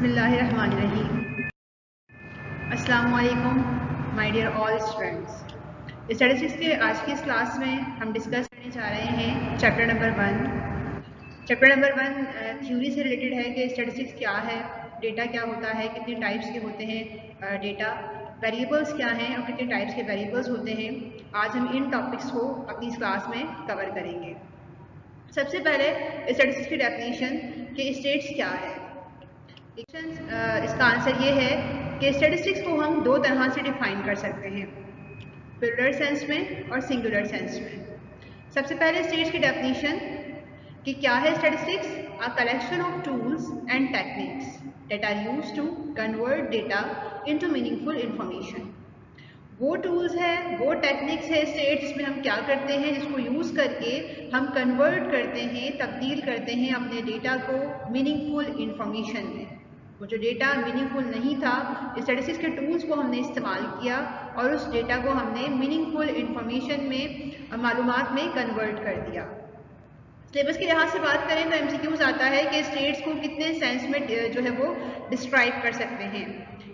बिस्मिल्लाहिर्रहमानिर्रहीम। अस्सलाम वालेकुम my dear all students. Statistics के आज की इस क्लास में हम डिस्कस करने जा रहे हैं chapter number 1। Chapter number 1 theory से रिलेटेड है कि स्टैटिस्टिक्स क्या है, डेटा क्या होता है, कितने टाइप्स के होते हैं डेटा, वेरिएबल्स क्या हैं और कितने टाइप्स के वेरिएबल्स होते हैं। आज हम इन टॉपिक्स को अपनी इस क्लास में कवर करेंगे। सबसे पहले स्टैटिस्टिक्स की डेफिनेशन कि स्टेट्स क्या है। इसका आंसर ये है कि स्टैटिस्टिक्स को हम दो तरह से डिफाइन कर सकते हैं, प्लूरल सेंस में और सिंगुलर सेंस में। सबसे पहले स्टेट्स की डेफिनेशन कि क्या है statistics, a collection of tools and techniques that are used to convert data into meaningful information. वो टूल्स है, वो टेक्निक्स है स्टेट्स में हम क्या करते हैं जिसको यूज़ करके हम कन्वर्ट करते हैं, तब्दील करते हैं अपने डेटा को मीनिंगफुल इंफॉर्मेशन में। वो जो डेटा मीनिंगफुल नहीं था, स्टैटिस्टिक्स के टूल्स को हमने इस्तेमाल किया और उस डेटा को हमने मीनिंगफुल इंफॉर्मेशन में, मालूमात में कन्वर्ट कर दिया। सिलेबस के लिहाज से बात करें तो एमसीक्यूज आता है कि स्टेट्स को कितने सेंस में जो है वो डिस्क्राइब कर सकते हैं।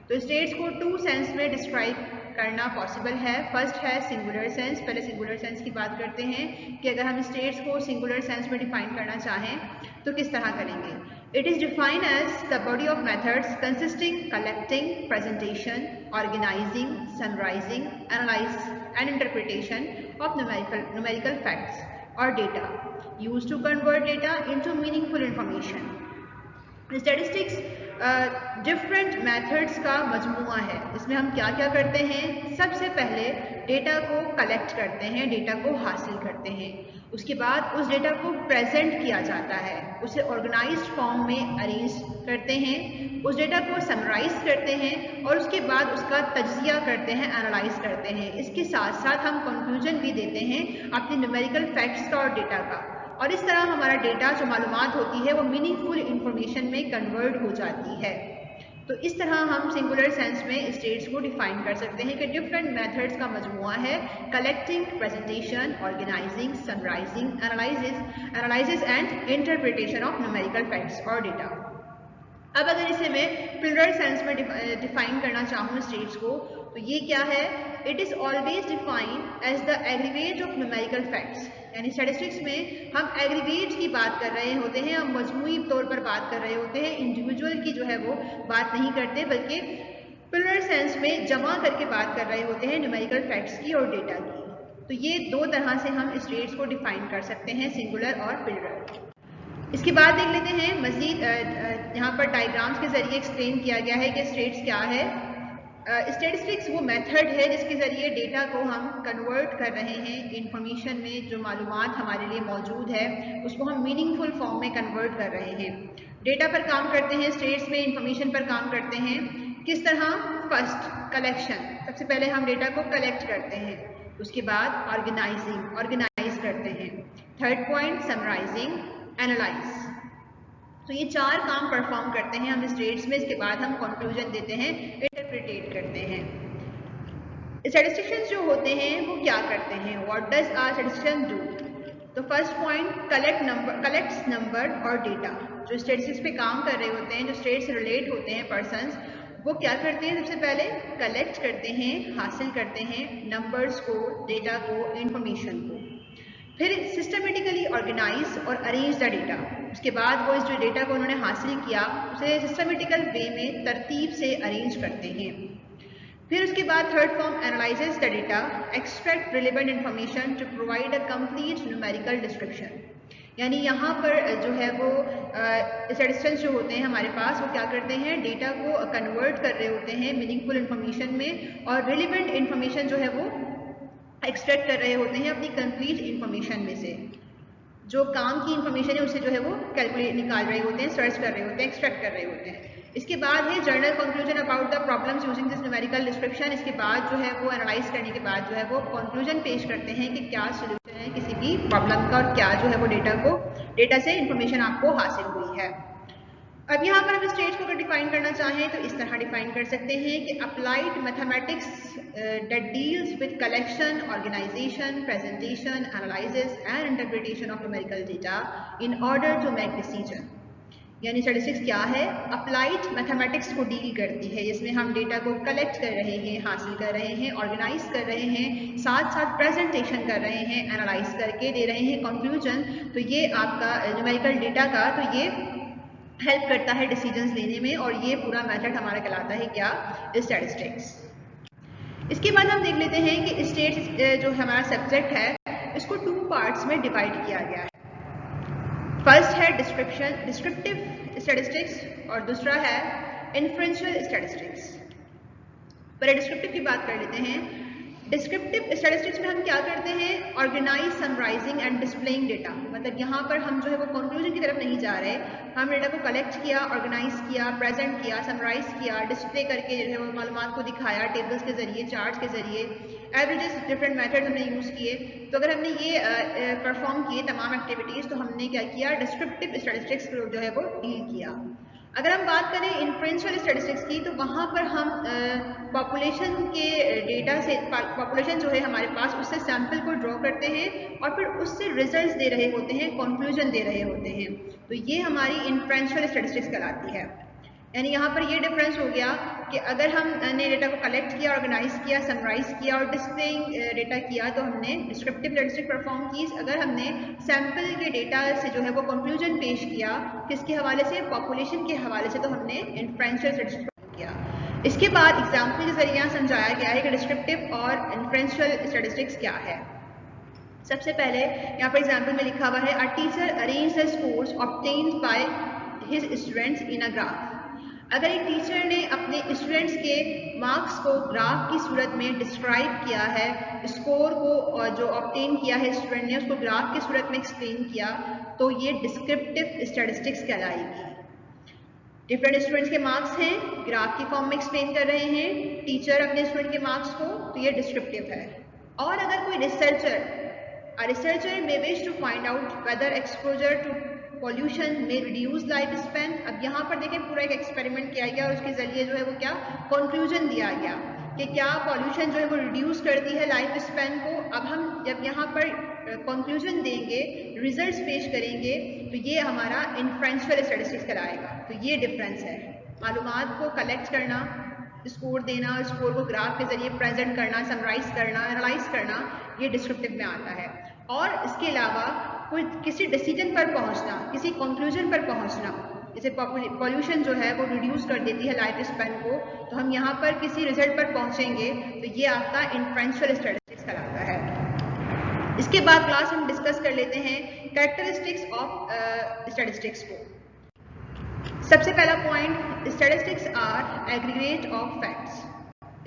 तो स्टेट्स को 2 सेंस में डिस्क्राइब करना पॉसिबल है। फर्स्ट है सिंगुलर सेंस। पहले सिंगुलर सेंस की बात करते हैं कि अगर हम स्टेट्स को सिंगुलर सेंस में डिफाइन करना चाहें तो किस तरह करेंगे। It is defined as the body of methods consisting collecting, presentation, organising, summarising, analyse and interpretation of numerical facts or data used to convert data into meaningful information. Statistics different methods का मजमूआ है। इसमें हम क्या क्या करते हैं, सबसे पहले डेटा को कलेक्ट करते हैं, डेटा को हासिल करते हैं, उसके बाद उस डेटा को प्रेजेंट किया जाता है, उसे ऑर्गेनाइज्ड फॉर्म में अरेंज करते हैं, उस डेटा को समराइज करते हैं और उसके बाद उसका तज्जिया करते हैं, एनालाइज करते हैं। इसके साथ साथ हम कंक्लूजन भी देते हैं अपने न्यूमेरिकल फैक्ट्स का और डेटा का, और इस तरह हमारा डेटा जो मालूमात होती है वो मीनिंगफुल इंफॉर्मेशन में कन्वर्ट हो जाती है। तो इस तरह हम सिंगुलर सेंस में स्टेट्स को डिफाइन कर सकते हैं कि डिफरेंट मेथड्स का मजमूआ है, collecting, presentation, organising, summarising, analysis and interpretation of numerical facts और डेटा। अब अगर इसे मैं प्लूरल सेंस में डिफाइन करना चाहूँ स्टेट्स को, तो ये क्या है, it is always defined as the aggregate of numerical facts. यानी स्टैटिस्टिक्स में हम एग्रीगेट की बात कर रहे होते हैं, हम मजमूई तौर पर बात कर रहे होते हैं, इंडिविजुअल की जो है वो बात नहीं करते, बल्कि प्लूरल सेंस में जमा करके बात कर रहे होते हैं न्यूमेरिकल फैक्ट्स की और डेटा की। तो ये दो तरह से हम स्टेट्स को डिफाइन कर सकते हैं, सिंगुलर और प्लूरल। इसके बाद देख लेते हैं मजीद, यहाँ पर डायग्राम्स के जरिए एक्सप्लेन किया गया है कि स्टेट्स क्या है। स्टैटिस्टिक्स वो मेथड है जिसके ज़रिए डेटा को हम कन्वर्ट कर रहे हैं इंफॉर्मेशन में, जो मालूमात हमारे लिए मौजूद है उसको हम मीनिंगफुल फॉर्म में कन्वर्ट कर रहे हैं। डेटा पर काम करते हैं स्टेट्स में, इंफॉर्मेशन पर काम करते हैं। किस तरह, फर्स्ट कलेक्शन, सबसे पहले हम डेटा को कलेक्ट करते हैं, उसके बाद ऑर्गेनाइज करते हैं, थर्ड पॉइंट समराइजिंग, एनालाइज। तो ये 4 काम परफॉर्म करते हैं हम स्टेट्स में। इसके बाद हम कंक्लूजन देते हैं, इंटरप्रिटेट करते हैं। स्टैटिस्टिशियंस जो होते हैं वो क्या करते हैं, what does a statistician do. तो फर्स्ट पॉइंट, कलेक्ट्स नंबर और डेटा। जो स्टैटिस्टिक्स पे काम कर रहे होते हैं, जो स्टेट से रिलेट होते हैं पर्सन्स, वो क्या करते हैं, सबसे पहले कलेक्ट करते हैं, हासिल करते हैं नंबर्स को, डेटा को, इंफॉर्मेशन को, फिर सिस्टमेटिकली ऑर्गेनाइज और अरेंज द डेटा। उसके बाद वो इस जो डेटा को उन्होंने हासिल किया उसे सिस्टमेटिकल वे में तरतीब से अरेंज करते हैं। फिर उसके बाद third form, analyses the data, extract relevant information to provide a complete numerical description. यानी यहाँ पर जो है वो स्टैटिस्टिशियंस जो होते हैं हमारे पास, वो क्या करते हैं, डेटा को कन्वर्ट कर रहे होते हैं मीनिंगफुल इंफॉर्मेशन में, और रिलेवेंट इंफॉर्मेशन जो है वो एक्सट्रैक्ट कर रहे होते हैं अपनी कंप्लीट इंफॉर्मेशन में से। जो काम की इंफॉर्मेशन है उसे जो है वो कैलकुलेट निकाल रहे होते हैं, सर्च कर रहे होते हैं, एक्सट्रैक्ट कर रहे होते हैं। इसके बाद है journal conclusion about the problems using this numerical description. इसके बाद जो है वो एनालाइज करने के बाद जो है वो कंक्लूजन पेश करते हैं कि क्या सोल्यूशन है किसी भी प्रॉब्लम का और क्या जो है वो डेटा से इंफॉर्मेशन आपको हासिल हुई है। अब यहाँ पर हम स्टेट्स को अगर डिफाइन करना चाहें तो इस तरह डिफाइन कर सकते हैं कि applied mathematics that deals with collection, organisation, presentation, analysis and interpretation of numerical data in order to make decision. यानी स्टैटिस्टिक्स क्या है? अप्लाइड मैथमेटिक्स को डील करती है, जिसमें हम डेटा को कलेक्ट कर रहे हैं, हासिल कर रहे हैं, ऑर्गेनाइज कर रहे हैं, साथ साथ प्रेजेंटेशन कर रहे हैं, एनालाइज करके दे रहे हैं कंक्लूजन। तो ये आपका न्यूमेरिकल डेटा का तो ये हेल्प करता है डिसीजंस लेने में, और ये पूरा मेथड हमारा कहलाता है क्या? स्टैटिस्टिक्स। इसके बाद हम देख लेते हैं कि स्टेट्स जो हमारा सब्जेक्ट है इसको 2 पार्ट्स में डिवाइड किया गया है। फर्स्ट है डिस्क्रिप्टिव स्टैटिस्टिक्स और दूसरा है इन्फ्रेंशियल स्टैटिस्टिक्स। पहले डिस्क्रिप्टिव की बात कर लेते हैं। डिस्क्रिप्टिव स्टैटिस्टिक्स में हम क्या करते हैं? Organise, summarising and displaying data. मतलब यहाँ पर हम जो है वो कंक्लूजन की तरफ नहीं जा रहे, हम डेटा को कलेक्ट किया, ऑर्गेनाइज किया, प्रेजेंट किया, समराइज किया, डिस्प्ले करके जो है वो मालूमात को दिखाया टेबल्स के जरिए, चार्ट्स के जरिए, एवरेजेस, डिफरेंट मेथड्स हमने यूज़ किए। तो अगर हमने ये परफॉर्म किए तमाम एक्टिविटीज़, तो हमने क्या किया? डिस्क्रिप्टिव स्टैटिस्टिक्स जो है वो डील किया। अगर हम बात करें इन्फ्रेंशियल स्टैटिस्टिक्स की, तो वहाँ पर हम पॉपुलेशन के डेटा से, पॉपुलेशन जो है हमारे पास, उससे सैंपल को ड्रॉ करते हैं और फिर उससे रिजल्ट्स दे रहे होते हैं, कंक्लूजन दे रहे होते हैं। तो ये हमारी इन्फ्रेंशियल स्टैटिस्टिक्स कहलाती है। यानी यहाँ पर ये डिफरेंस हो गया कि अगर हमने डेटा को कलेक्ट किया, ऑर्गेनाइज किया, समराइज किया और डिस्प्लेइंग डेटा किया, तो हमने डिस्क्रिप्टिव स्टैटिस्टिक्स परफॉर्म की। अगर हमने सैंपल के डेटा से जो है वो कंक्लूजन पेश किया, किसके हवाले से? पॉपुलेशन के हवाले से, तो हमने इन्फ्रेंशियल स्टैटिस्टिक्स किया। इसके बाद एग्जाम्पल के जरिए यहाँ समझाया गया है कि डिस्क्रिप्टिव और इन्फ्रेंशियल स्टैटिस्टिक्स क्या है। सबसे पहले यहाँ पर एग्जाम्पल में लिखा हुआ है, a teacher arrange the scores obtained by his students in a graph. अगर एक टीचर ने अपने स्टूडेंट्स के मार्क्स को ग्राफ की सूरत में डिस्क्राइब किया है, स्कोर को जो ऑब्टेन किया है स्टूडेंट ने, उसको ग्राफ की सूरत में एक्सप्लेन किया, तो ये डिस्क्रिप्टिव स्टैटिस्टिक्स कहलाएगी। डिफरेंट स्टूडेंट्स के मार्क्स हैं, ग्राफ की फॉर्म में एक्सप्लेन कर रहे हैं टीचर अपने स्टूडेंट के मार्क्स को, तो ये डिस्क्रिप्टिव है। और अगर कोई researcher may wish to find out whether exposure to pollution may reduce life span. अब यहाँ पर देखें पूरा एक एक्सपेरिमेंट किया गया और उसके जरिए जो है वो क्या कंक्लूजन दिया गया कि क्या पॉल्यूशन जो है वो रिड्यूस करती है लाइफ स्पैन को। अब हम जब यहाँ पर कंक्लूजन देंगे, रिजल्ट्स पेश करेंगे, तो ये हमारा इन्फ्रेंशियल स्टैटिस्टिक्स कहलाएगा। तो ये डिफरेंस है, मालूमात को कलेक्ट करना, स्कोर देना, स्कोर को ग्राफ के जरिए प्रेजेंट करना, समराइज करना, एनालाइज करना, ये डिस्क्रिप्टिव में आता है। और इसके अलावा कोई किसी डिसीजन पर पहुंचना, किसी कंक्लूजन पर पहुंचना, जैसे पॉल्यूशन जो है वो रिड्यूस कर देती है लाइफ स्पैन को, तो हम यहाँ पर किसी रिजल्ट पर पहुंचेंगे, तो ये आपका इन्फ्रेंशियल स्टैटिस्टिक्स कहलाता है। इसके बाद क्लास हम डिस्कस कर लेते हैं कैरेक्टरिस्टिक्स ऑफ स्टैटिस्टिक्स को। सबसे पहला point, statistics are aggregate of facts.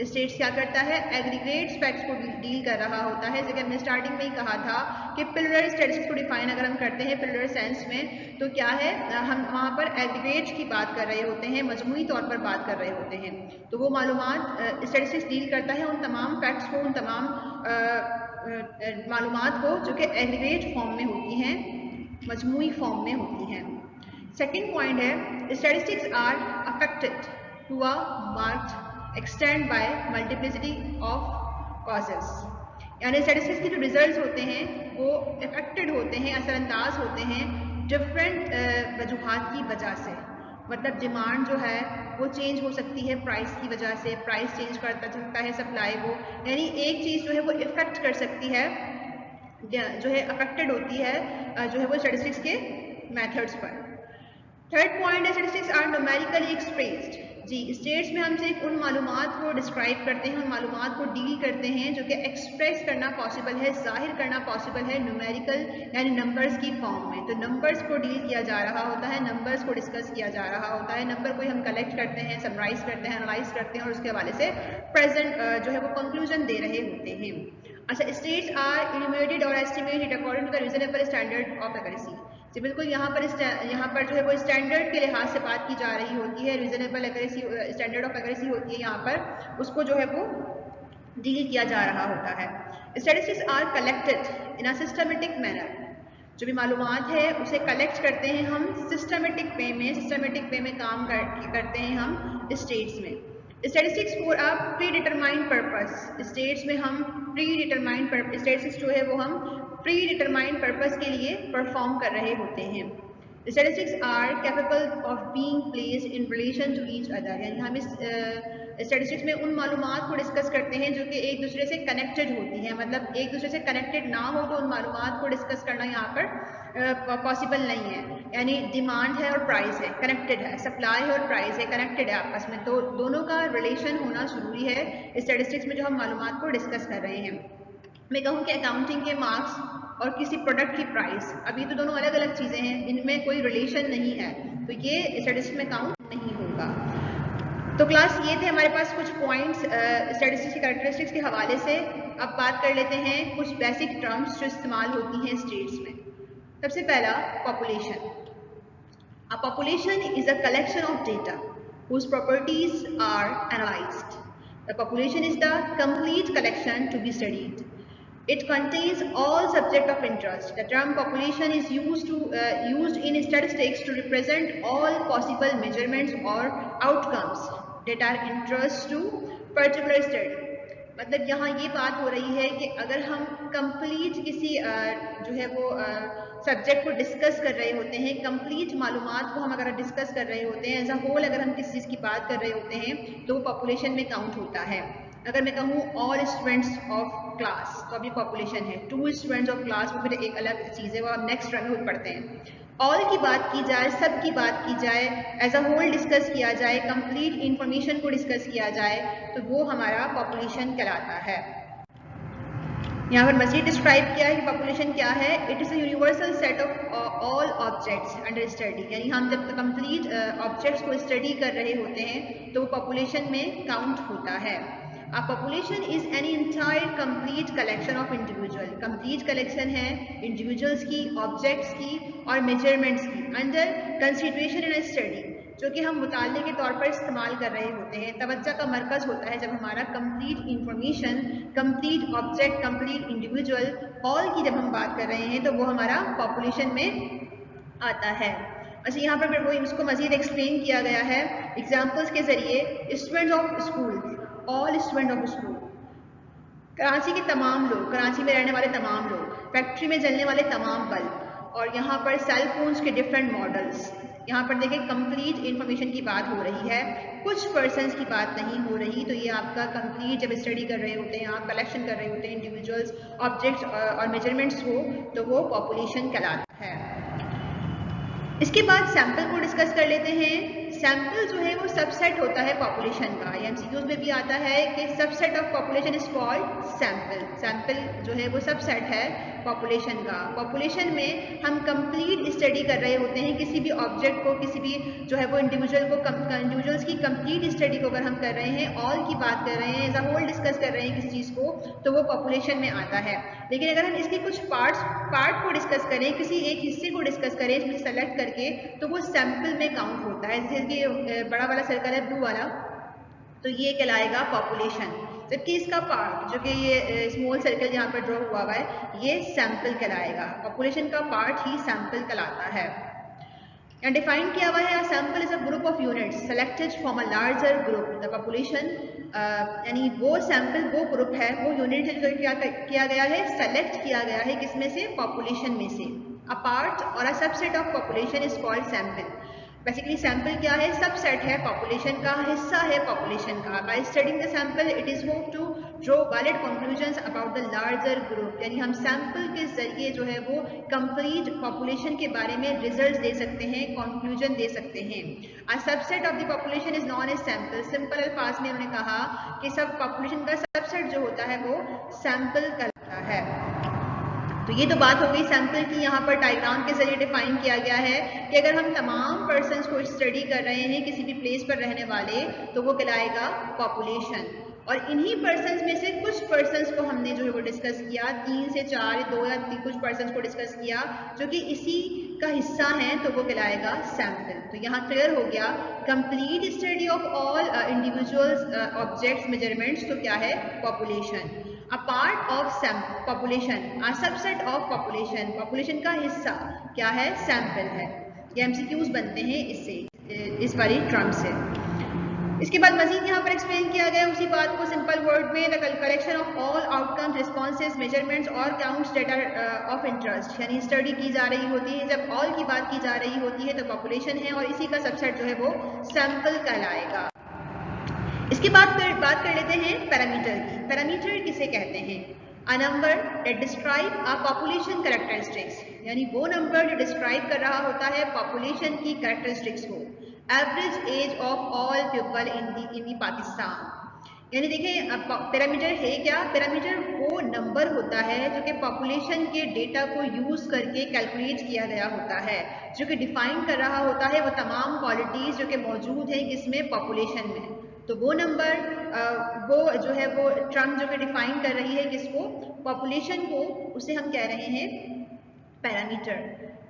Stats क्या करता है? एग्रीगेट्स फैक्ट्स को डील कर रहा होता है। जैसे हमने स्टार्टिंग में ही कहा था कि पिलर स्टैटिस्टिक्स को डिफाइन अगर हम करते हैं पिलर सेंस में, तो क्या है, हम वहाँ पर एग्रीगेट्स की बात कर रहे होते हैं, मजमूई तौर पर बात कर रहे होते हैं। तो वो मालूमात स्टैटिस्टिक्स डील करता है उन तमाम फैक्ट्स को, उन तमाम मालूमात को जो कि एग्रीगेट फॉर्म में होती हैं, मजमूई फॉर्म में होती हैं। सेकेंड पॉइंट है, statistics are affected to a marked extent by multiplicity of causes. यानी स्टैटिस्टिक्स के जो रिजल्ट्स होते हैं वो अफेक्टेड होते हैं, असरअंदाज होते हैं डिफरेंट वजूहात की वजह से। मतलब डिमांड जो है वो चेंज हो सकती है प्राइस की वजह से, प्राइस चेंज करता सकता है सप्लाई को, यानी एक चीज़ जो है वो इफेक्ट कर सकती है, जो है अफेक्टेड होती है जो है वो स्टैटिस्टिक्स के मेथड्स पर। थर्ड पॉइंट है, स्टैटिस्टिक्स आर न्यूमेरिकली एक्सप्रेस्ड। जी, स्टेट्स में हम सिर्फ उन मालूमात को डिस्क्राइब करते हैं, उन मालूमात को डील करते हैं जो कि एक्सप्रेस करना पॉसिबल है, जाहिर करना पॉसिबल है न्यूमेरिकल यानी नंबर्स की फॉर्म में। तो नंबर्स को डील किया जा रहा होता है, नंबर्स को डिस्कस किया जा रहा होता है, नंबर को हम कलेक्ट करते हैं, समराइज करते हैं, एनालाइज करते हैं और उसके हवाले से प्रेजेंट जो है वो कंक्लूजन दे रहे होते हैं। अच्छा, स्टेट्स आर इन्यूमरेटेड और estimated according to the reasonable standard of accuracy. जी बिल्कुल, यहाँ पर जो है वो स्टैंडर्ड के लिहाज से बात की जा रही होती है, reasonable accuracy, standard of accuracy होती है यहाँ पर, उसको जो है वो डील किया जा रहा होता है। Statistics are collected in a systematic manner. जो भी मालूमात है उसे कलेक्ट करते हैं हम सिस्टमेटिक वे में काम करते हैं हम स्टेट्स में। Statistics for a pre determined purpose. States में हम प्री डिटरमाइंड स्टैटिस्टिक्स जो है वो हम प्री डिटरमाइंड पर्पस के लिए परफॉर्म कर रहे होते हैं। Statistics are capable of being placed in relation to each other, यानी हम इस स्टैटिस्टिक्स में उन मालूमात को डिस्कस करते हैं जो कि एक दूसरे से कनेक्टेड होती हैं, मतलब एक दूसरे से कनेक्टेड ना हो तो उन मालूमात को डिस्कस करना यहाँ पर पॉसिबल नहीं है। यानी डिमांड है और प्राइस है, कनेक्टेड है, सप्लाई है और प्राइस है, कनेक्टेड है आपस में, तो दोनों का रिलेशन होना जरूरी है स्टैटिस्टिक्स में जो हम मालूमात को डिस्कस कर रहे हैं। मैं कहूँ कि अकाउंटिंग के मार्क्स और किसी प्रोडक्ट की प्राइस, अभी तो दोनों अलग अलग चीज़ें हैं, इनमें कोई रिलेशन नहीं है, तो ये स्टैटिस्टिक्स में काउंट नहीं होगा। तो क्लास ये थे हमारे पास कुछ पॉइंट्स स्टैटिस्टिक्स की कैरेक्टरिस्टिक्स के हवाले से। अब बात कर लेते हैं कुछ बेसिक टर्म्स जो इस्तेमाल होती हैं स्टेट्स में। सबसे पहला population. A population is a collection of data whose properties are analyzed. The population is the complete collection to be studied. It contains all subjects of interest. The term population is used in statistics to represent all possible measurements or outcomes that are interest to particular study. मतलब यहाँ ये बात हो रही है कि अगर हम कंप्लीट किसी जो है वो सब्जेक्ट को डिस्कस कर रहे होते हैं, कंप्लीट मालूमात को हम अगर डिस्कस कर रहे होते हैं, एज अ होल अगर हम किसी चीज़ की बात कर रहे होते हैं तो वो पॉपुलेशन में काउंट होता है। अगर मैं कहूँ ऑल स्टूडेंट्स ऑफ क्लास तो अभी पॉपुलेशन है, 2 स्टूडेंट्स ऑफ क्लास वो फिर एक अलग चीज़ है, वो हम नेक्स्ट रन में पढ़ते हैं। ऑल की बात की जाए, सब की बात की जाए, एज अ होल डिस्कस किया जाए, कंप्लीट इंफॉर्मेशन को डिस्कस किया जाए तो वो हमारा पॉपुलेशन कहलाता है। यहाँ पर मज़ीद डिस्क्राइब किया है कि पॉपुलेशन क्या है। It is a universal set of all objects under study, यानी हम जब कंप्लीट ऑब्जेक्ट्स को स्टडी कर रहे होते हैं तो वो पॉपुलेशन में काउंट होता है। A population is any entire complete collection of individual. Complete collection है individuals की, objects की और measurements की under consideration in a study, जो कि हम मुताले के तौर पर इस्तेमाल कर रहे होते हैं। तवज्जो का मरकज़ होता है जब हमारा complete information, complete object, complete individual, all की जब हम बात कर रहे हैं तो वो हमारा population में आता है। अच्छा, यहाँ पर वो इसको मज़ीद एक्सप्लेन किया गया है एग्जाम्पल्स के ज़रिए। Students of school, all student of school, Karachi के तमाम लोग, कराची में रहने वाले तमाम लोग, फैक्ट्री में जलने वाले तमाम बल्ब, और यहाँ पर सेल फोन्स के डिफरेंट मॉडल्स। यहाँ पर देखें कंप्लीट इंफॉर्मेशन की बात हो रही है, कुछ पर्सन्स की बात नहीं हो रही, तो ये आपका कंप्लीट जब स्टडी कर रहे होते हैं, आप कलेक्शन कर रहे होते हैं इंडिविजुअल्स, ऑब्जेक्ट्स और मेजरमेंट्स हो, तो वो पॉपुलेशन कहलाता है। इसके बाद सैंपल को डिस्कस कर लेते हैं। सैंपल जो है वो सबसेट होता है पॉपुलेशन का। ये एमसीक्यूज में भी आता है कि subset of population is called sample. Sample जो है वो सबसेट है पॉपुलेशन का। पॉपुलेशन में हम कंप्लीट स्टडी कर रहे होते हैं किसी भी ऑब्जेक्ट को, किसी भी जो है वो इंडिविजुअल्स की कंप्लीट स्टडी को अगर हम कर रहे हैं, ऑल की बात कर रहे हैं, एज अ होल डिस्कस कर रहे हैं किसी चीज़ को, तो वो पॉपुलेशन में आता है। लेकिन अगर हम इसके कुछ पार्ट को डिस्कस करें, किसी एक हिस्से को डिस्कस करें, इसमें सेलेक्ट करके, तो वो सैंपल में काउंट होता है। जैसे कि बड़ा वाला सर्कल है ब्लू वाला, तो ये कहलाएगा पॉपुलेशन, जबकि इसका पार्ट जो कि ये स्मॉल सर्कल यहाँ पर ड्रॉ हुआ है, ये सैंपल कहलाएगा। पॉपुलेशन का पार्ट ही सैंपल कहलाता है। यहाँ डिफाइन किया हुआ है, sample is a group of units selected from a larger group. The population यानी वो सैंपल वो ग्रुप है, वो यूनिट है जो क्या किया गया है, सेलेक्ट किया गया है, किसमें से, पॉपुलेशन में से। अ पार्ट और अ subset of population is called sample. Basically sample क्या है, सबसेट है, पॉपुलेशन का हिस्सा है पॉपुलेशन का। By studying the sample it is hope to draw valid conclusions about the larger group, यानी हम सैंपल के जरिए जो है वो कंप्लीट पॉपुलेशन के बारे में रिजल्ट्स दे सकते हैं, कंक्लूजन दे सकते हैं। A subset of the population is known as sample. Simple अल्फाज में उन्होंने कहा कि सब पॉपुलेशन का सबसेट जो होता है वो सैंपल कहलाता है। तो ये तो बात हो गई सैंपल की। यहाँ पर डायग्राम के जरिए डिफाइन किया गया है कि अगर हम तमाम पर्सन्स को स्टडी कर रहे हैं किसी भी प्लेस पर रहने वाले, तो वो कहलाएगा पॉपुलेशन। और इन्हीं पर्सन्स में से कुछ पर्सन्स को हमने जो है वो डिस्कस किया, 3 से 4, 2 या 3 कुछ पर्सन्स को डिस्कस किया जो कि इसी का हिस्सा हैं, तो वो कहलाएगा सैंपल। तो यहाँ क्लियर हो गया, complete study of all individuals objects measurements, तो क्या है, population. A part of population, a subset of population, population का हिस्सा क्या है, सैंपल है। ये एमसीक्यूज बनते हैं इससे, इस वाली टर्म से। इसके बाद मजीद यहाँ पर एक्सप्लेन किया गया उसी बात को सिंपल वर्ड में, the collection of all outcomes, responses, measurements और काउंट्स डेटा ऑफ इंटरेस्ट, यानी स्टडी की जा रही होती है। जब ऑल की बात की जा रही होती है तो पॉपुलेशन है और इसी का सबसेट जो है वो सैंपल कहलाएगा। इसके बाद बात कर लेते हैं पैरामीटर की। पैरामीटर किसे कहते हैं? A number that describe a population characteristics, यानी वो नंबर जो डिस्क्राइब कर रहा होता है पॉपुलेशन की कैरेक्टरिस्टिक्स को। Average age of all people in the Pakistan, यानी देखें पैरामीटर है क्या? पैरामीटर वो नंबर होता है जो कि पॉपुलेशन के डेटा को यूज करके कैलकुलेट किया गया होता है, जो कि डिफाइन कर रहा होता है वो तमाम क्वालिटीज जो कि मौजूद है किसमें? पॉपुलेशन में। तो वो नंबर वो जो है वो टर्म जो कि डिफाइन कर रही है किसको? पॉपुलेशन को, उसे हम कह रहे हैं पैरामीटर।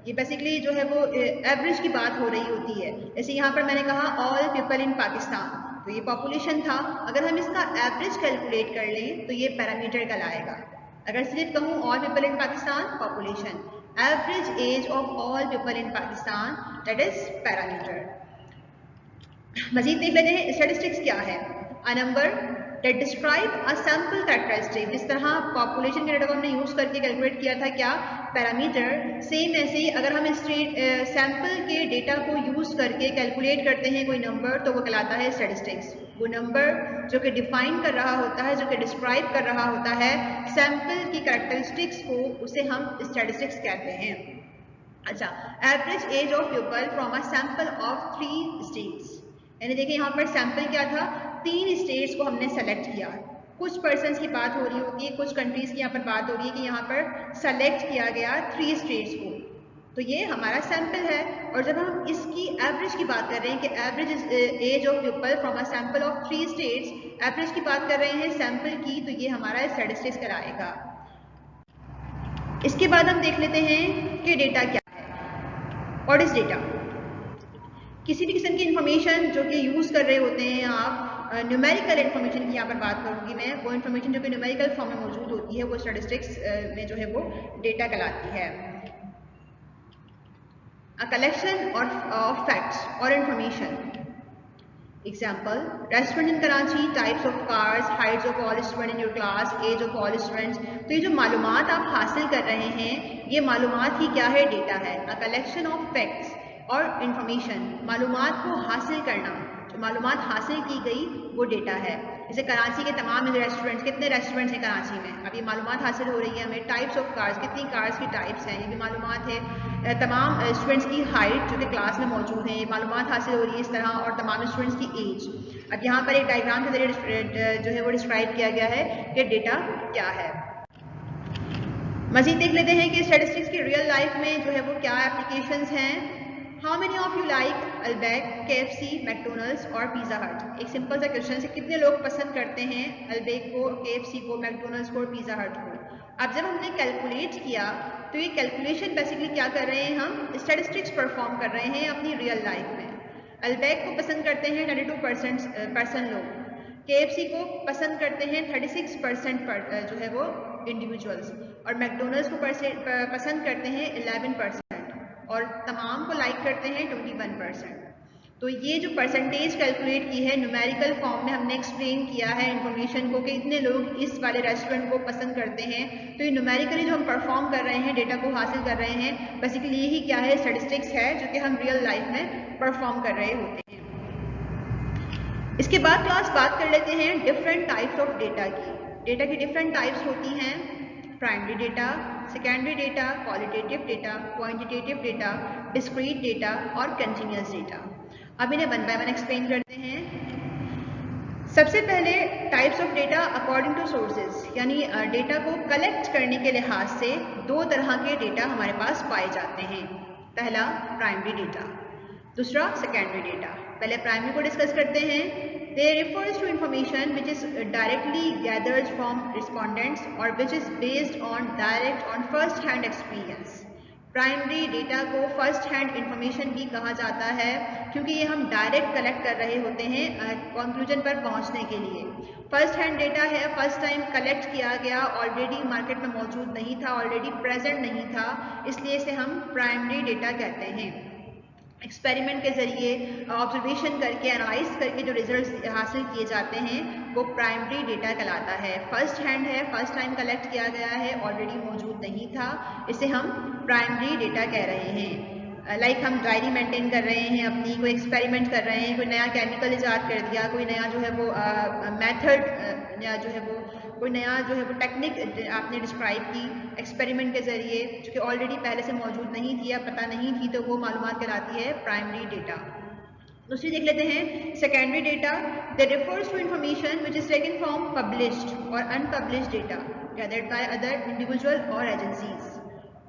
ये बेसिकली जो है वो एवरेज की बात हो रही होती है। जैसे यहाँ पर मैंने कहा ऑल पीपल इन पाकिस्तान, तो ये पॉपुलेशन था। अगर हम इसका एवरेज कैलकुलेट कर लें तो ये पैरामीटर कहलाएगा। अगर सिर्फ कहूँ all people in Pakistan, population, average age of all people in Pakistan, that is parameter. मजीद देख लेते हैं स्टैटिस्टिक्स क्या है। A number that describe a sample characteristic, जिस तरह पॉपुलेशन के डेटा को हमने यूज करके कैलकुलेट किया था क्या? पैरामीटर। सेम ऐसे ही अगर हम सैंपल के डेटा को यूज करके कैलकुलेट करते हैं कोई नंबर तो वो कहलाता है स्टैटिस्टिक्स। वो नंबर जो कि डिफाइन कर रहा होता है, जो कि डिस्क्राइब कर रहा होता है सैंपल की कैरेक्टरिस्टिक्स को, उसे हम स्टैटिस्टिक्स कहते हैं। अच्छा, average age of people from a sample of 3 states, यानी देखिए यहाँ पर सैंपल क्या था? 3 स्टेट्स को हमने सेलेक्ट किया। कुछ पर्सन्स की बात हो रही होगी, कुछ कंट्रीज की यहाँ पर बात हो रही है कि यहाँ पर सेलेक्ट किया गया 3 स्टेट्स को, तो ये हमारा सैंपल है। और जब हम इसकी एवरेज की बात कर रहे हैं कि average age of people from a sample of 3 states, average की बात कर रहे हैं सैंपल की, तो ये हमारा स्टैटिस्टिक्स कराएगा। इसके बाद हम देख लेते हैं कि डेटा क्या है। What is data? किसी भी किस्म की इंफॉर्मेशन जो कि यूज़ कर रहे होते हैं आप, न्यूमेरिकल इंफॉर्मेशन की यहाँ पर बात करूँगी मैं, वो इंफॉर्मेशन जो कि न्यूमेरिकल फॉर्म में मौजूद होती है वो स्टैटिस्टिक्स में जो है वो डेटा कहलाती है। अ कलेक्शन ऑफ फैक्ट्स और information. Example, restaurant in Karachi, types of cars, heights of all student in your class, age of all students. तो ये जो मालूमात आप हासिल कर रहे हैं, ये मालूमात ही क्या है? डेटा है। अ कलेक्शन ऑफ फैक्ट्स और इंफॉर्मेशन, मालूमात को हासिल करना, जो मालूमात हासिल की गई वो डेटा है। जैसे कराची के तमाम रेस्टोरेंट्स, कितने रेस्टोरेंट्स हैं कराची में, अब ये मालूमात हासिल हो रही है हमें। टाइप्स ऑफ कार्स, कितनी कार्स की टाइप्स हैं, ये भी मालूमात है। तमाम स्टूडेंट्स की हाइट जो कि क्लास में मौजूद है, ये मालूमात हासिल हो रही है इस तरह, और तमाम स्टूडेंट्स की एज। अब यहाँ पर एक डायग्राम के जरिए जो है वो डिस्क्राइब किया गया है कि डेटा क्या है। मजीद देख लेते हैं कि स्टैटिस्टिक्स की रियल लाइफ में जो है वो क्या एप्लीकेशंस हैं। How many of you like Albaik, KFC, McDonald's और पिज़्ज़ा हट? एक सिंपल सा क्वेश्चन है, कितने लोग पसंद करते हैं अल्बैक को, KFC को, मैकडोनल्ड्स को और पिज़्ज़ा हट को? अब जब हमने कैलकुलेट किया तो ये कैलकुलेशन बेसिकली क्या कर रहे हैं? हम स्टैटिस्टिक्स परफॉर्म कर रहे हैं अपनी रियल लाइफ में। अल्बैक को पसंद करते हैं 92% लोग, KFC को पसंद करते हैं 36% जो है वो इंडिविजुअल्स, और मैकडोनल्ड्स को पसंद करते हैं 11%, और तमाम को लाइक करते हैं 21%। तो ये जो परसेंटेज कैलकुलेट की है न्यूमेरिकल फॉर्म में हमने एक्सप्लेन किया है इन्फॉर्मेशन को कि इतने लोग इस वाले रेस्टोरेंट को पसंद करते हैं। तो ये न्यूमेरिकली जो हम परफॉर्म कर रहे हैं, डेटा को हासिल कर रहे हैं, बेसिकली यही क्या है? स्टैटिस्टिक्स है, जो कि हम रियल लाइफ में परफॉर्म कर रहे होते हैं। इसके बाद क्लास बात कर लेते हैं डिफरेंट टाइप्स ऑफ डेटा की। डेटा की डिफरेंट टाइप्स होती हैं, primary data, secondary data, qualitative data, quantitative data, discrete data और कंटिन्यूअस डेटा। अब इन्हें वन बाय वन एक्सप्लेन करते हैं। सबसे पहले types of data according to sources, यानी डेटा को कलेक्ट करने के लिहाज से 2 तरह के डेटा हमारे पास पाए जाते हैं। पहला प्राइमरी डेटा, दूसरा सेकेंडरी डेटा। पहले प्राइमरी को डिस्कस करते हैं। They refers to information which is directly gathered from respondents or which is based on first hand experience. Primary data को फर्स्ट हैंड इंफॉर्मेशन भी कहा जाता है, क्योंकि ये हम डायरेक्ट कलेक्ट कर रहे होते हैं कंक्लूजन पर पहुंचने के लिए। फर्स्ट हैंड डेटा है, फर्स्ट टाइम कलेक्ट किया गया, ऑलरेडी मार्केट में मौजूद नहीं था, ऑलरेडी प्रेजेंट नहीं था, इसलिए इसे हम प्राइमरी डेटा कहते हैं। एक्सपेरिमेंट के ज़रिए ऑब्जर्वेशन करके एनालाइज करके जो रिजल्ट्स हासिल किए जाते हैं वो प्राइमरी डेटा कहलाता है। फर्स्ट हैंड है, फर्स्ट टाइम कलेक्ट किया गया है, ऑलरेडी मौजूद नहीं था, इसे हम प्राइमरी डेटा कह रहे हैं। लाइक हम डायरी मेंटेन कर रहे हैं अपनी, कोई एक्सपेरिमेंट कर रहे हैं, कोई नया केमिकल इजाद कर दिया, कोई नया जो है वो मेथड या जो है वो कोई नया जो है वो टेक्निक आपने डिस्क्राइब की एक्सपेरिमेंट के ज़रिए, जो कि ऑलरेडी पहले से मौजूद नहीं थी या पता नहीं थी, तो वो मालूमात कहलाती है प्राइमरी डेटा। दूसरी देख लेते हैं secondary data. That refers to information which is taken from published और unpublished data gathered by other individual और एजेंसीज।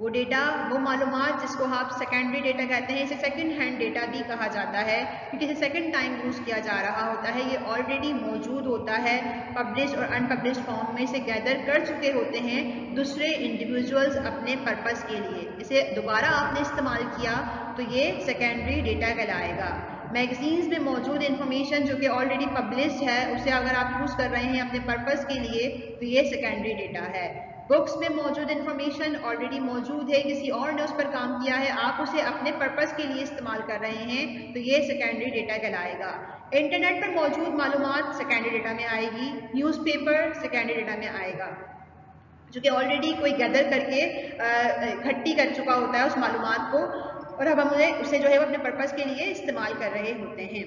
वो डेटा, वो मालूमात जिसको आप सेकेंडरी डेटा कहते हैं, इसे सेकंड हैंड डेटा भी कहा जाता है क्योंकि इसे सेकंड टाइम यूज़ किया जा रहा होता है। ये ऑलरेडी मौजूद होता है, पब्लिश और अनपब्लिश्ड फॉर्म में इसे गैदर कर चुके होते हैं दूसरे इंडिविजुअल्स अपने पर्पस के लिए। इसे दोबारा आपने इस्तेमाल किया तो ये सेकेंडरी डेटा कहलाएगा। मैगजीन्स में मौजूद इन्फॉर्मेशन जो कि ऑलरेडी पब्लिश है, उसे अगर आप यूज़ कर रहे हैं अपने पर्पस के लिए तो ये सेकेंडरी डेटा है। बुक्स में मौजूद इन्फॉर्मेशन ऑलरेडी मौजूद है, किसी और ने उस पर काम किया है, आप उसे अपने पर्पस के लिए इस्तेमाल कर रहे हैं तो ये सेकेंडरी डेटा कहलाएगा। इंटरनेट पर मौजूद मालूमात सेकेंडरी डेटा में आएगी। न्यूज़पेपर सेकेंडरी डेटा में आएगा, जो कि ऑलरेडी कोई गैदर करके इकट्ठी कर चुका होता है उस मालूमात को, और अब हम उसे जो है वो अपने पर्पस के लिए इस्तेमाल कर रहे होते हैं।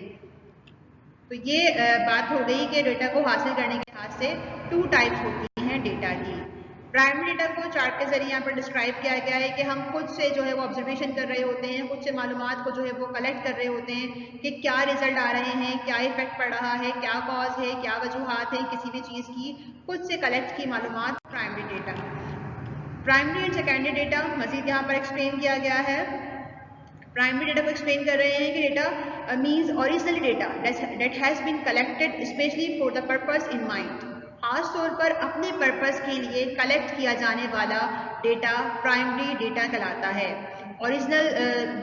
तो ये बात हो गई कि डेटा को हासिल करने के लिहाज से 2 टाइप्स होती हैं डेटा की। प्राइमरी डेटा को चार्ट के जरिए यहाँ पर डिस्क्राइब किया गया है कि हम खुद से जो है वो ऑब्जर्वेशन कर रहे होते हैं, खुद से मालूमात को जो है वो कलेक्ट कर रहे होते हैं कि क्या रिजल्ट आ रहे हैं, क्या इफेक्ट पड़ रहा है, क्या कॉज है, क्या वजूहात है किसी भी चीज़ की, खुद से कलेक्ट की मालूमात primary data. Primary and secondary data मजीद यहाँ पर एक्सप्लेन किया गया है। प्राइमरी डेटा को एक्सप्लेन कर रहे हैं कि data means original data that has been collected specially for the purpose in mind. खास तौर पर अपने पर्पस के लिए कलेक्ट किया जाने वाला डेटा प्राइमरी डेटा कहलाता है। ओरिजिनल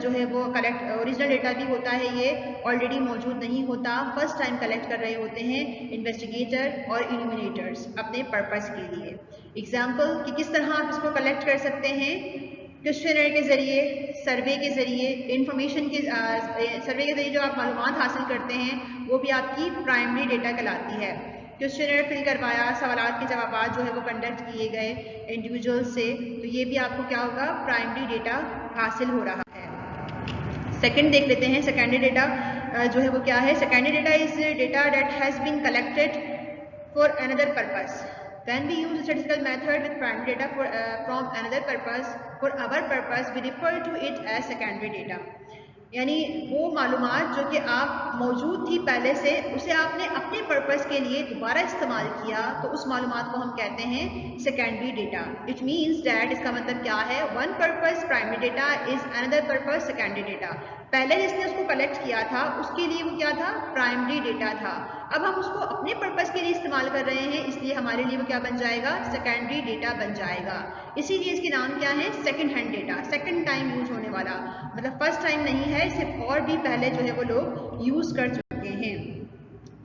जो है वो ओरिजिनल डेटा भी होता है, ये ऑलरेडी मौजूद नहीं होता, फर्स्ट टाइम कलेक्ट कर रहे होते हैं इन्वेस्टिगेटर और इल्यूमिनेटर्स अपने पर्पस के लिए। एग्जाम्पल कि किस तरह आप इसको कलेक्ट कर सकते हैं, क्वेश्चनर के ज़रिए, सर्वे के ज़रिए, इंफॉर्मेशन के सर्वे के ज़रिए जो आप मालूमात हासिल करते हैं वो भी आपकी प्राइमरी डेटा कहलाती है। क्वेश्चनर फिल करवाया, सवालात के जवाब जो है वो कंडक्ट किए गए इंडिविजुअल से, तो ये भी आपको क्या होगा, प्राइमरी डेटा हासिल हो रहा है। सेकंड देख लेते हैं सेकेंडरी डेटा जो है वो क्या है। Secondary data is data that has been collected for another purpose. When we use statistical method with primary data from another purpose, for our purpose we refer to it as secondary data। यानी वो मालूमात जो कि आप मौजूद थी पहले से, उसे आपने अपने पर्पस के लिए दोबारा इस्तेमाल किया, तो उस मालूमात को हम कहते हैं secondary data. It means that, इसका मतलब क्या है, one purpose primary data is another purpose secondary data. पहले जिसने उसको कलेक्ट किया था उसके लिए वो क्या था, प्राइमरी डेटा था। अब हम उसको अपने पर्पस के लिए इस्तेमाल कर रहे हैं, इसलिए हमारे लिए वो क्या बन जाएगा, सेकेंडरी डेटा बन जाएगा। इसीलिए इसके नाम क्या है, second hand data, second time use होने वाला, मतलब फर्स्ट टाइम नहीं है, इसे और भी पहले जो है वो लोग यूज कर चुके हैं।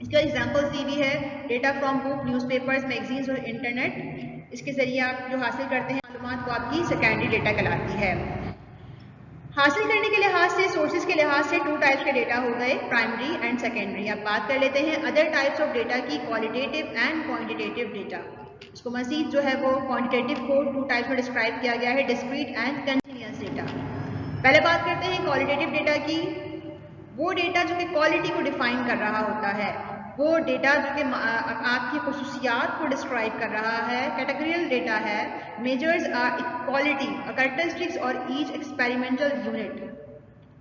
इसका एग्जांपल्स दी हुई है, data from book, newspapers, magazines और इंटरनेट। इसके जरिए आप जो हासिल करते हैं मालूमात को आपकी सेकेंडरी डेटा कहलाती है। हासिल करने के लिहाज से, सोर्सेज के लिहाज से 2 टाइप्स के डेटा हो गए, प्राइमरी एंड सेकेंडरी। अब बात कर लेते हैं अदर टाइप्स ऑफ डेटा की, क्वालिटेटिव एंड क्वांटिटेटिव डेटा। इसको मजीद जो है वो क्वांटिटेटिव को 2 टाइप्स में डिस्क्राइब किया गया है, डिस्क्रीट एंड कंटिन्यूअस डेटा। पहले बात करते हैं क्वालिटेटिव डेटा की। वो डेटा जो कि क्वालिटी को डिफाइन कर रहा होता है, वो डेटा जो कि आपकी खुसूसियात को डिस्क्राइब कर रहा है, कैटेगरियल डेटा है, मेजर्स क्वालिटी कैरेक्टरिस्टिक्स और ईच एक्सपेरिमेंटल यूनिट।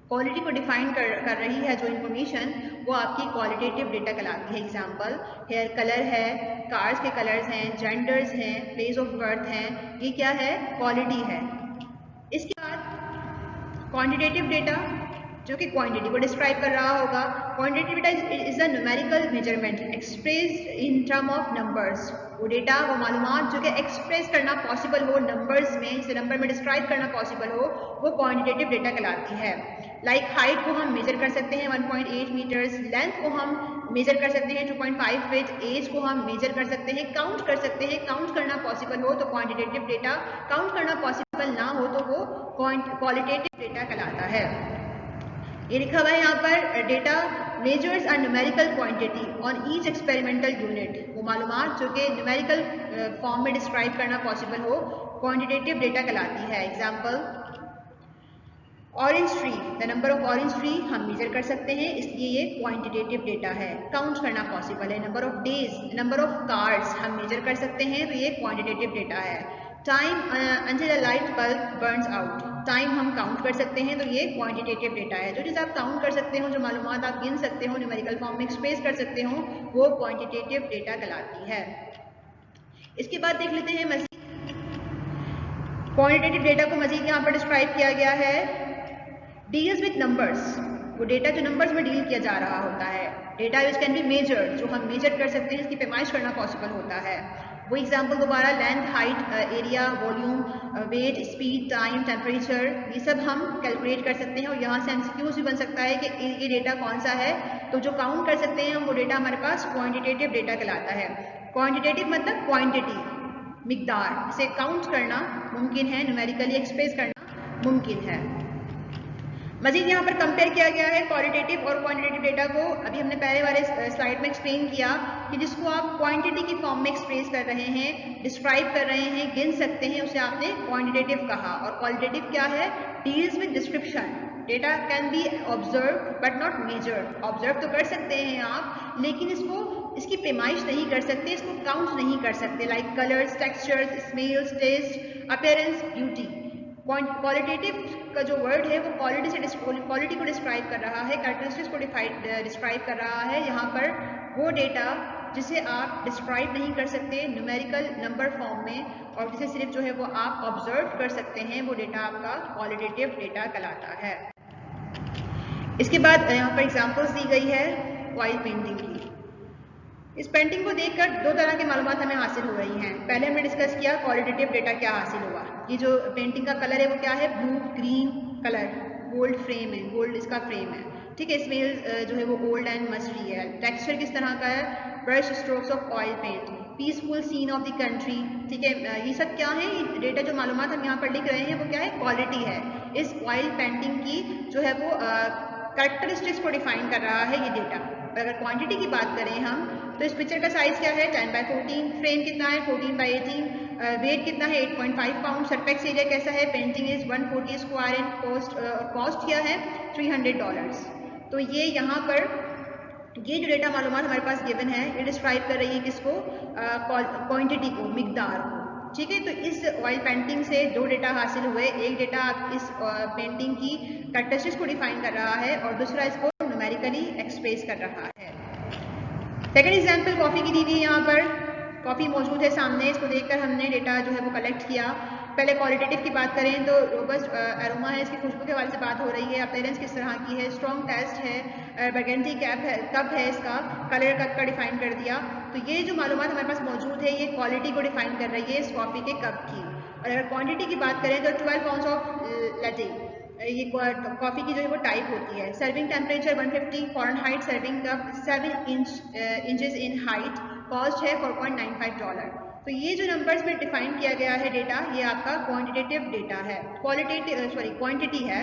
क्वालिटी को डिफाइन कर रही है जो इंफॉर्मेशन, वो आपकी क्वालिटेटिव डेटा कहलाती है। एग्जांपल, हेयर कलर है, कार्स के कलर्स हैं, जेंडर्स हैं, प्लेस ऑफ बर्थ हैं, ये क्या है, क्वालिटी है। इसके बाद क्वांटिटेटिव डेटा जो कि क्वांटिटी को डिस्क्राइब कर रहा होगा। Quantitative data is a numerical measurement expressed in term of numbers. वो डेटा, वो मालूमात जो कि एक्सप्रेस करना पॉसिबल हो नंबर्स में, इसे नंबर में डिस्क्राइब करना पॉसिबल हो, वो क्वांटिटेटिव डेटा कहलाती है। लाइक हाइट को हम मेजर कर सकते हैं 1.8 मीटर्स, लेंथ को हम मेजर कर सकते हैं 2.5 फीट, एज को हम मेजर कर सकते हैं, काउंट कर सकते हैं, काउंट करना पॉसिबल हो तो क्वांटिटेटिव डेटा, काउंट करना पॉसिबल ना हो तो वो क्वालिटेटिव डेटा कहलाता है। ये लिखा हुआ है यहाँ पर data measures a numerical quantity on each experimental unit. वो मालूमात जो कि न्यूमेरिकल फॉर्म में डिस्क्राइब करना पॉसिबल हो, क्वांटिटेटिव डेटा कहलाती है। Example, orange tree, the number of orange tree हम मेजर कर सकते हैं, इसलिए ये क्वांटिटेटिव डेटा है, काउंट करना पॉसिबल है। Number of days, number of cars हम मेजर कर सकते हैं, तो ये क्वांटिटेटिव डेटा है। Time until a light bulb Burns out, time हम काउंट कर सकते हैं, तो ये क्वांटिटेटिव डेटा है। जो चीज़ आप काउंट कर सकते हो, जो मालूमात आप गिन सकते हो, न्यूमेरिकल फॉर्म में एक्सप्रेस कर सकते हो, वो क्वांटिटेटिव डेटा कहलाती है। इसके बाद देख लेते हैं मज़ीद क्वांटिटेटिव डेटा को मज़ीद यहाँ पर डिस्क्राइब किया गया है। डील्स विथ नंबर्स, वो डेटा जो नंबर्स में डील किया जा रहा होता है। Data which can be measured, जो हम मेजर कर सकते हैं, इसकी पैमाइश करना पॉसिबल होता है। वो एग्जाम्पल दोबारा, length, height, area, volume, weight, speed, time, temperature, ये सब हम कैलकुलेट कर सकते हैं। और यहाँ से एमसीक्यूज भी बन सकता है कि ये डेटा कौन सा है, तो जो काउंट कर सकते हैं वो डेटा हमारे पास क्वांटिटेटिव डेटा कहलाता है। क्वांटिटेटिव मतलब क्वांटिटी, मिकदार, इसे काउंट करना मुमकिन है, न्यूमेरिकली एक्सप्रेस करना मुमकिन है। मजीद यहाँ पर कंपेयर किया गया है क्वालिटेटिव और क्वांटिटेटिव डेटा को। अभी हमने पहले वाले स्लाइड में एक्सप्लेन किया कि जिसको आप क्वांटिटी की फॉर्म में एक्सप्रेस कर रहे हैं, डिस्क्राइब कर रहे हैं, गिन सकते हैं, उसे आपने क्वांटिटेटिव कहा। और क्वालिटेटिव क्या है? Deals with description. Data can be observe but not measured. Observe तो कर सकते हैं आप, लेकिन इसकी पैमाइश नहीं कर सकते, इसको काउंट नहीं कर सकते। Like colours, textures, smells, taste, appearance, beauty. Qualitative का जो वर्ड है वो क्वालिटी को डिस्क्राइब कर रहा है, कैरेक्टरिस्टिक्स को डिस्क्राइब कर रहा है। यहाँ पर वो डेटा जिसे आप डिस्क्राइब नहीं कर सकते न्यूमेरिकल नंबर फॉर्म में, और जिसे सिर्फ जो है वो आप ऑब्जर्व कर सकते हैं, वो डेटा आपका क्वालिटेटिव डेटा कहलाता है। इसके बाद यहाँ पर एग्जाम्पल्स दी गई है ऑयल पेंटिंग की। इस पेंटिंग को देखकर दो तरह की मालूमात हमें हासिल हो रही हैं। पहले हमने डिस्कस किया क्वालिटेटिव डेटा क्या हासिल हुआ। ये जो पेंटिंग का कलर है वो क्या है? Blue green colour, gold frame है, गोल्ड इसका फ्रेम है, ठीक है। इसमें जो है वो गोल्ड एंड मस्टरी है। टेक्सचर किस तरह का है? Brush strokes of oil paint, peaceful scene of the country, ठीक है। ये सब क्या है? डेटा जो मालूमात हम यहाँ पर लिख रहे हैं वो क्या है? क्वालिटी है। इस ऑयल पेंटिंग की जो है वो कैरेक्टरिस्टिक्स को डिफाइन कर रहा है ये डेटा। अगर क्वांटिटी की बात करें हम, तो इस पिक्चर का साइज क्या है? 10x14, फ्रेम कितना है? 14x18, वेट कितना है? 8.5 पाउंड। सरफेस एरिया कैसा है? Painting is 140 square inch. Cost क्या है? $300। तो ये यहाँ पर ये जो डेटा मालूमात हमारे पास गिवन है, ये डिस्क्राइब कर रही है किसको? क्वांटिटी को, मिकदार को, ठीक है। तो इस ऑयल पेंटिंग से दो डेटा हासिल हुए। एक डेटा इस पेंटिंग की कैरेक्टरिस्टिक्स को डिफाइन कर रहा है और दूसरा इसको न्यूमेरिकली एक्सप्रेस कर रहा है। सेकेंड एग्जाम्पल कॉफ़ी की दी हुई है। यहाँ पर कॉफ़ी मौजूद है सामने, इसको देखकर हमने डेटा जो है वो कलेक्ट किया। पहले क्वालिटेटिव की बात करें तो रोबस्ट एरोमा है, इसकी खुशबू के हवाले से बात हो रही है। अपीयरेंस किस तरह की है? स्ट्रॉन्ग टेस्ट है, बर्गेंडी कप है, इसका कलर कप का डिफाइन कर दिया। तो ये जो मालूमात हमारे पास मौजूद है, ये क्वालिटी को डिफाइन कर रही है इस कॉफ़ी के कप की। और अगर क्वांटिटी की बात करें तो 12 पाउंड्स ऑफ लैटे, ये कॉफ़ी की जो है वो टाइप होती है। Serving temperature 150 Fahrenheit, serving cup 7 inches in height, cost है $4.95। तो ये जो नंबर्स में डिफाइन किया गया है डेटा, ये आपका क्वांटिटेटिव डेटा है, क्वांटिटी है,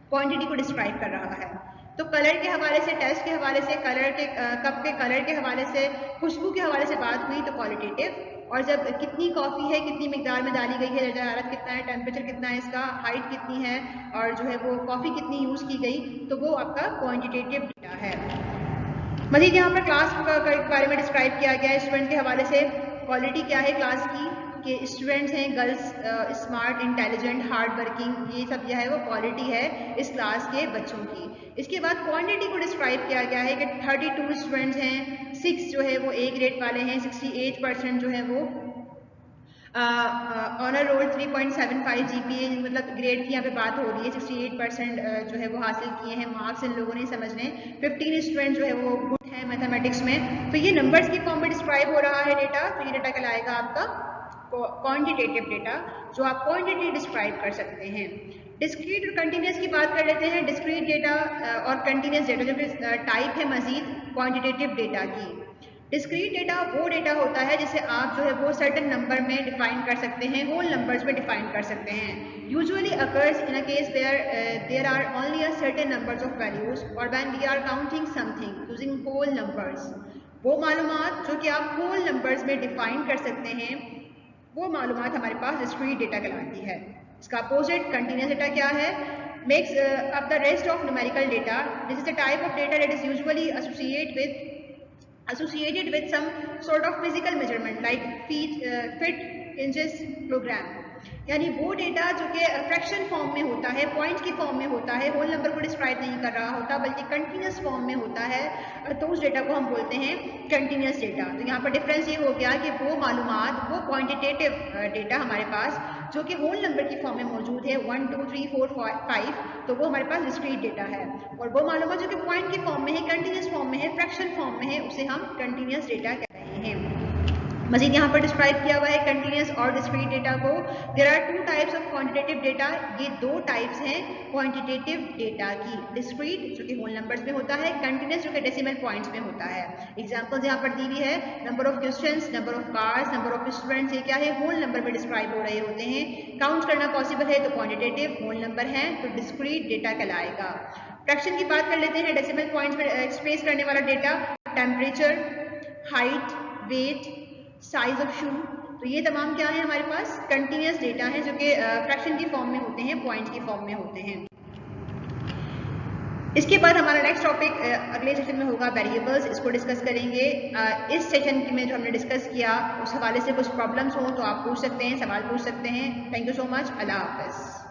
क्वांटिटी को डिस्क्राइब कर रहा है। तो कलर के हवाले से, टेस्ट के हवाले से, कलर के कप के कलर के हवाले से, खुशबू के हवाले से बात हुई तो क्वालिटेटिव। और जब कितनी कॉफ़ी है, कितनी मिकदार में डाली गई है, दर्जा हरारत कितना है, टेम्परेचर कितना है इसका, हाइट कितनी है, और जो है वो कॉफ़ी कितनी यूज़ की गई, तो वो आपका क्वांटिटेटिव डेटा है। मज़ीद यहाँ पर क्लास के बारे में डिस्क्राइब किया गया है स्टूडेंट के हवाले से। क्वालिटी क्या है क्लास की? कि स्टूडेंट्स हैं girls, smart, intelligent, hard working, ये सब जो है वो क्वालिटी है इस क्लास के बच्चों की। इसके बाद क्वांटिटी को डिस्क्राइब किया गया है कि 32 स्टूडेंट्स हैं, 6 जो है वो ए ग्रेड वाले हैं, 68% जो है वो ऑनर रोल, 3.75 GPA, मतलब ग्रेड की यहाँ पे बात हो रही है। 68% जो है वो हासिल किए हैं मार्क्स इन लोगों ने समझने। 15 स्टूडेंट जो है वो गुड है मैथमेटिक्स में। तो ये नंबर्स की फॉर्म में डिस्क्राइब हो रहा है डेटा। तो ये डेटा कहलाएगा आपका क्वांटिटेटिव डेटा, जो आप क्वांटिटी डिस्क्राइब कर सकते हैं। डिस्क्रीट और कंटिन्यूस की बात कर लेते हैं। डिस्क्रीट डेटा और कंटिन्यूस डेटा जो कि टाइप है मजीद क्वांटिटेटिव डेटा की। डिस्क्रीट डेटा वो डेटा होता है जिसे आप जो है वो सर्टेन नंबर में डिफाइन कर सकते हैं, होल नंबर्स में डिफाइन कर सकते हैं। Usually occurs in a case there are only a certain numbers of values और when we are counting something using whole numbers. वो मालूमात जो कि आप होल नंबर्स में डिफाइन कर सकते हैं, वो मालूमात हमारे पास डिस्क्रीट डेटा कहलाती है। इसका अपोजिट कंटिन्यूस डेटा क्या है? Makes up the rest of numerical data. This is a type of data that is usually associated with some sort of physical measurement like feet, inches, kilogram. यानी वो data जो कि fraction form में होता है, point की form में होता है, होल नंबर को डिस्क्राइब नहीं कर रहा होता बल्कि कंटिन्यूस फॉर्म में होता है, तो उस डेटा को हम बोलते हैं कंटिन्यूस डेटा। तो यहाँ पर डिफरेंस ये हो गया कि वो मालूमात, वो क्वांटिटेटिव डेटा हमारे पास जो कि होल नंबर की फॉर्म में मौजूद है 1 2 3 4 5, तो वो हमारे पास डिस्क्रीट डेटा है। और वो मालूमात जो कि पॉइंट की फॉर्म में है, कंटिन्यूस फॉर्म में है, फ्रैक्शन फॉर्म में है, उसे हम कंटिन्यूस डेटा कह रहे हैं। मजीद यहाँ पर डिस्क्राइब किया हुआ है कंटिन्यूस और डिस्क्रीट डेटा को। There are two types of quantitative data. ये दो टाइप्स हैं क्वांटिटेटिव डेटा की। डिस्क्रीट जो कि होल नंबर्स में होता है, कंटिन्यूस जो कि डेसिमल पॉइंट्स में होता है। एग्जांपल्स यहाँ पर दी हुई है, number of questions, number of cars, number of students, ये क्या है? होल नंबर में डिस्क्राइब हो रहे होते हैं। काउंट करना पॉसिबल है तो क्वांटिटेटिव, होल नंबर है तो डिस्क्रीट डेटा कहलाएगा। फ्रैक्शन की बात कर लेते हैं, डेसिमल पॉइंट्स में एक्सप्रेस करने वाला data, temperature, height, weight, size of shoe, तो ये तमाम क्या है हमारे पास? कंटिन्यूस डेटा है जो कि फ्रैक्शन की फॉर्म में होते हैं, पॉइंट की फॉर्म में होते हैं। इसके बाद हमारा नेक्स्ट टॉपिक अगले सेशन में होगा वेरिएबल्स, इसको डिस्कस करेंगे। इस सेशन में जो हमने डिस्कस किया उस हवाले से कुछ प्रॉब्लम्स हो तो आप पूछ सकते हैं, सवाल पूछ सकते हैं। Thank you so much. अल्लाह हाफ़िज़।